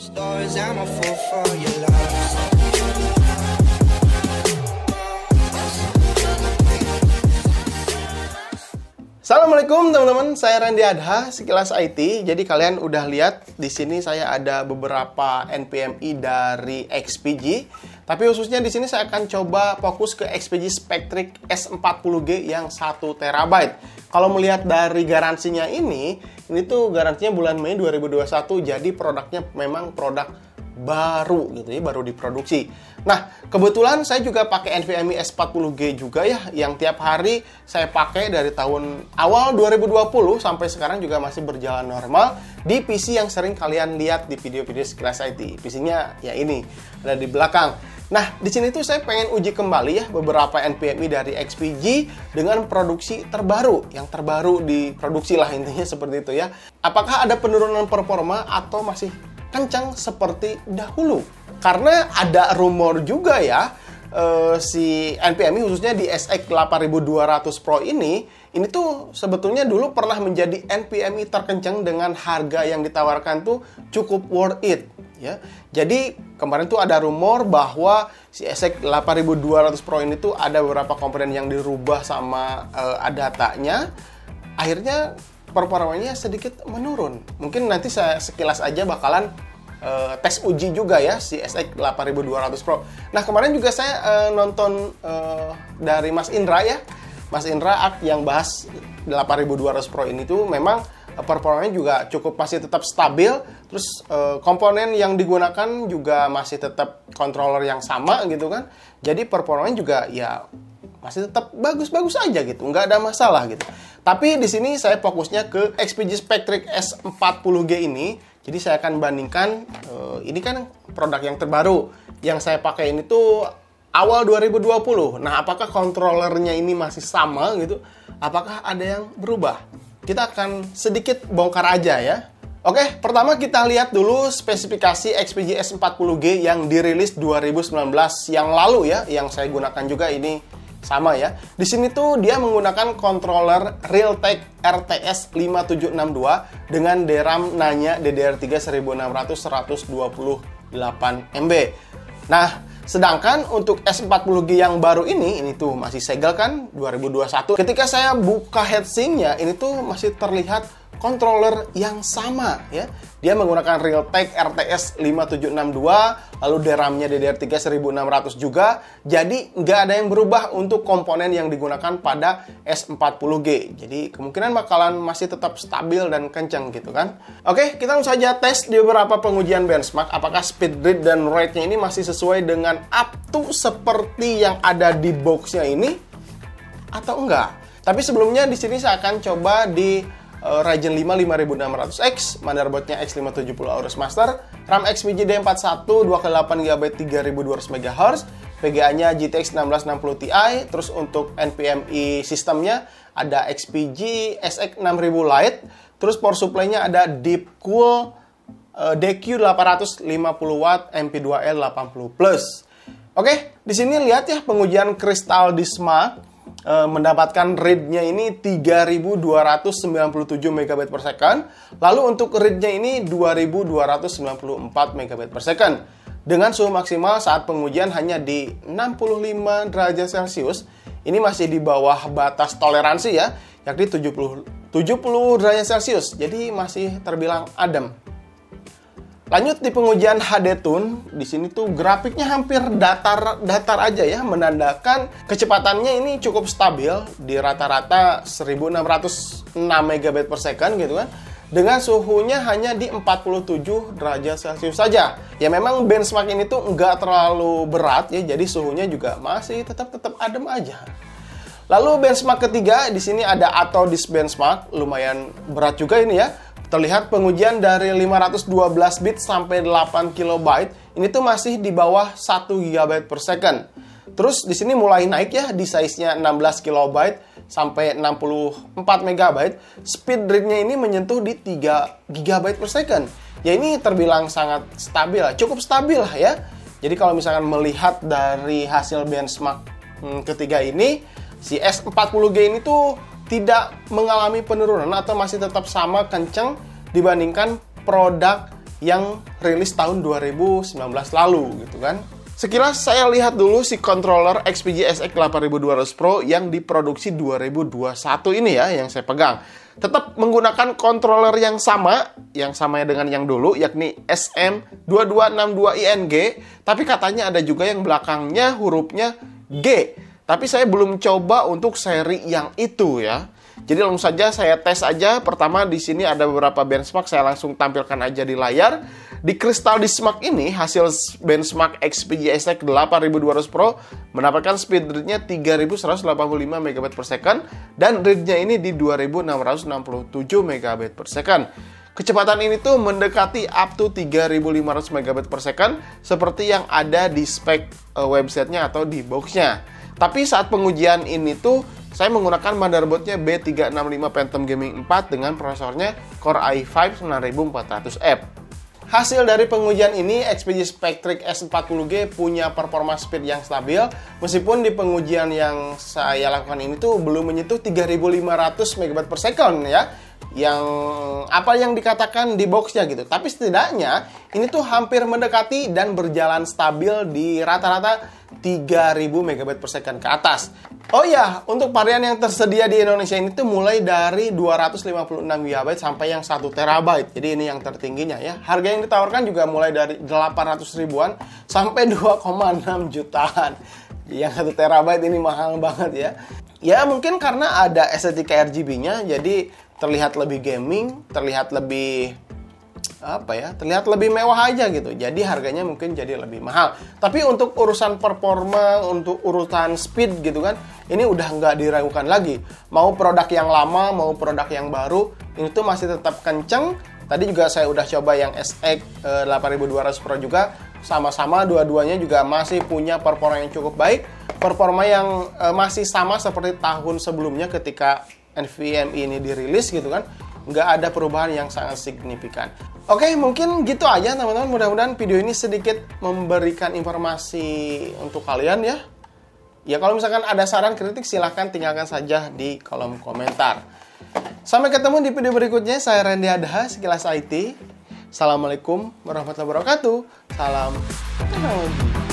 Stories, I'm a fool for your love. Assalamualaikum teman-teman, saya Randy Adha, Sekilas IT. Jadi kalian udah lihat di sini saya ada beberapa NVMe dari XPG. Tapi khususnya di sini saya akan coba fokus ke XPG Spectric S40G yang 1 TB. Kalau melihat dari garansinya ini tuh garansinya bulan Mei 2021. Jadi produknya memang produk baru gitu ya, baru diproduksi. Nah, kebetulan saya juga pakai NVMe S40G juga ya, yang tiap hari saya pakai dari tahun awal 2020 sampai sekarang juga masih berjalan normal di PC yang sering kalian lihat di video-video Sekilas IT. PC-nya ya ini, ada di belakang. Nah, di sini tuh saya pengen uji kembali ya beberapa NVMe dari XPG dengan produksi terbaru, yang terbaru diproduksi lah intinya seperti itu ya. Apakah ada penurunan performa atau masih kencang seperti dahulu? Karena ada rumor juga ya, si NVMe khususnya di SX 8200 Pro ini tuh sebetulnya dulu pernah menjadi NVMe terkencang dengan harga yang ditawarkan tuh cukup worth it ya. Jadi kemarin tuh ada rumor bahwa si SX 8200 Pro ini tuh ada beberapa komponen yang dirubah sama datanya. Akhirnya performanya sedikit menurun. Mungkin nanti saya sekilas aja bakalan tes uji juga ya si SX 8200 Pro. Nah, kemarin juga saya nonton dari Mas Indra ya. Mas Indra yang bahas 8200 Pro ini tuh memang performanya juga cukup masih tetap stabil. Terus komponen yang digunakan juga masih tetap controller yang sama gitu kan. Jadi performanya juga ya masih tetap bagus-bagus aja gitu, nggak ada masalah gitu. Tapi di sini saya fokusnya ke XPG Spectric S40G ini. Jadi saya akan bandingkan, ini kan produk yang terbaru. Yang saya pakai ini tuh awal 2020. Nah, apakah controllernya ini masih sama gitu? Apakah ada yang berubah? Kita akan sedikit bongkar aja ya. Oke, pertama kita lihat dulu spesifikasi XPG S40G yang dirilis 2019 yang lalu ya. Yang saya gunakan juga ini sama ya. Di sini tuh dia menggunakan controller Realtek RTS 5762 dengan DRAM Nanya DDR3 1600 128 MB. Nah, sedangkan untuk S40G yang baru ini tuh masih segel kan 2021. Ketika saya buka heatsinknya ini tuh masih terlihat controller yang sama ya. Dia menggunakan Realtek RTS 5762, lalu DRAM-nya DDR3 1600 juga. Jadi nggak ada yang berubah untuk komponen yang digunakan pada S40G. Jadi kemungkinan bakalan masih tetap stabil dan kencang gitu kan. Oke, kita langsung saja tes di beberapa pengujian benchmark. Apakah speed read dan write-nya ini masih sesuai dengan up to seperti yang ada di box-nya ini atau enggak. Tapi sebelumnya di sini saya akan coba di Ryzen 5 5600X, motherboardnya X570 Aorus Master, RAM XPG D41 2x8GB 3200 MHz, VGA-nya GTX 1660 Ti, terus untuk NVMe sistemnya ada XPG SX 6000 Lite, terus power supply-nya ada Deepcool DQ 850W MP2L 80+. Oke, di sini lihat ya pengujian Crystal Dismark. Mendapatkan read-nya ini 3297 MB per second. Lalu untuk read-nya ini 2294 MB per second. Dengan suhu maksimal saat pengujian hanya di 65 derajat Celcius. Ini masih di bawah batas toleransi ya, yakni 70 derajat Celcius. Jadi masih terbilang adem. Lanjut di pengujian HD Tune, di sini tuh grafiknya hampir datar aja ya, menandakan kecepatannya ini cukup stabil di rata-rata 1606 MB per second gitu kan. Dengan suhunya hanya di 47 derajat Celcius saja. Ya memang benchmark ini tuh nggak terlalu berat ya, jadi suhunya juga masih tetap adem aja. Lalu benchmark ketiga, di sini ada Atodis benchmark, lumayan berat juga ini ya. Terlihat pengujian dari 512 bit sampai 8 KB. Ini tuh masih di bawah 1 GB per second. Terus di sini mulai naik ya di size-nya 16 KB sampai 64 MB. Speed read-nya ini menyentuh di 3 GB per second. Ya ini terbilang sangat stabil, cukup stabil lah ya. Jadi kalau misalkan melihat dari hasil benchmark ketiga ini, si S40G ini tuh tidak mengalami penurunan atau masih tetap sama kenceng dibandingkan produk yang rilis tahun 2019 lalu gitu kan. Sekilas saya lihat dulu si controller XPG SX 8200 Pro yang diproduksi 2021 ini ya, yang saya pegang. Tetap menggunakan controller yang sama dengan yang dulu, yakni SM2262ING, tapi katanya ada juga yang belakangnya hurufnya G. Tapi saya belum coba untuk seri yang itu ya. Jadi langsung saja saya tes aja. Pertama di sini ada beberapa benchmark, saya langsung tampilkan aja di layar. Di Crystal Benchmark ini, hasil benchmark XPG SX 8200 Pro mendapatkan speed rate-nya 3185 Mbps dan read-nya ini di 2667 Mbps. Kecepatan ini tuh mendekati up to 3500 Mbps seperti yang ada di spek websitenya atau di boxnya. Tapi saat pengujian ini tuh saya menggunakan motherboardnya B365 Phantom Gaming 4 dengan prosesornya Core i5 9400F. Hasil dari pengujian ini, XPG Spectric S40G punya performa speed yang stabil, meskipun di pengujian yang saya lakukan ini tuh belum menyentuh 3500 Mbps ya, yang dikatakan di boxnya gitu. Tapi setidaknya ini tuh hampir mendekati dan berjalan stabil di rata-rata 3000 Mbps ke atas. Oh ya, untuk varian yang tersedia di Indonesia ini tuh mulai dari 256 GB sampai yang 1 TB. Jadi ini yang tertingginya ya. Harga yang ditawarkan juga mulai dari 800 ribuan sampai 2,6 jutaan. Yang 1 TB ini mahal banget ya. Ya mungkin karena ada estetika RGB-nya, jadi terlihat lebih gaming, terlihat lebih terlihat lebih mewah aja gitu. Jadi harganya mungkin jadi lebih mahal. Tapi untuk urusan performa, untuk urusan speed gitu kan, ini udah nggak diragukan lagi. Mau produk yang lama, mau produk yang baru, ini tuh masih tetap kenceng. Tadi juga saya udah coba yang SX 8200 Pro juga. Sama-sama dua-duanya juga masih punya performa yang cukup baik. Performa yang masih sama seperti tahun sebelumnya ketika NVMe ini dirilis gitu kan. Nggak ada perubahan yang sangat signifikan. Oke, mungkin gitu aja teman-teman. Mudah-mudahan video ini sedikit memberikan informasi untuk kalian ya. Ya kalau misalkan ada saran kritik silahkan tinggalkan saja di kolom komentar. Sampai ketemu di video berikutnya. Saya Randy Adha, Sekilas IT. Assalamualaikum warahmatullahi wabarakatuh. Salam teknologi.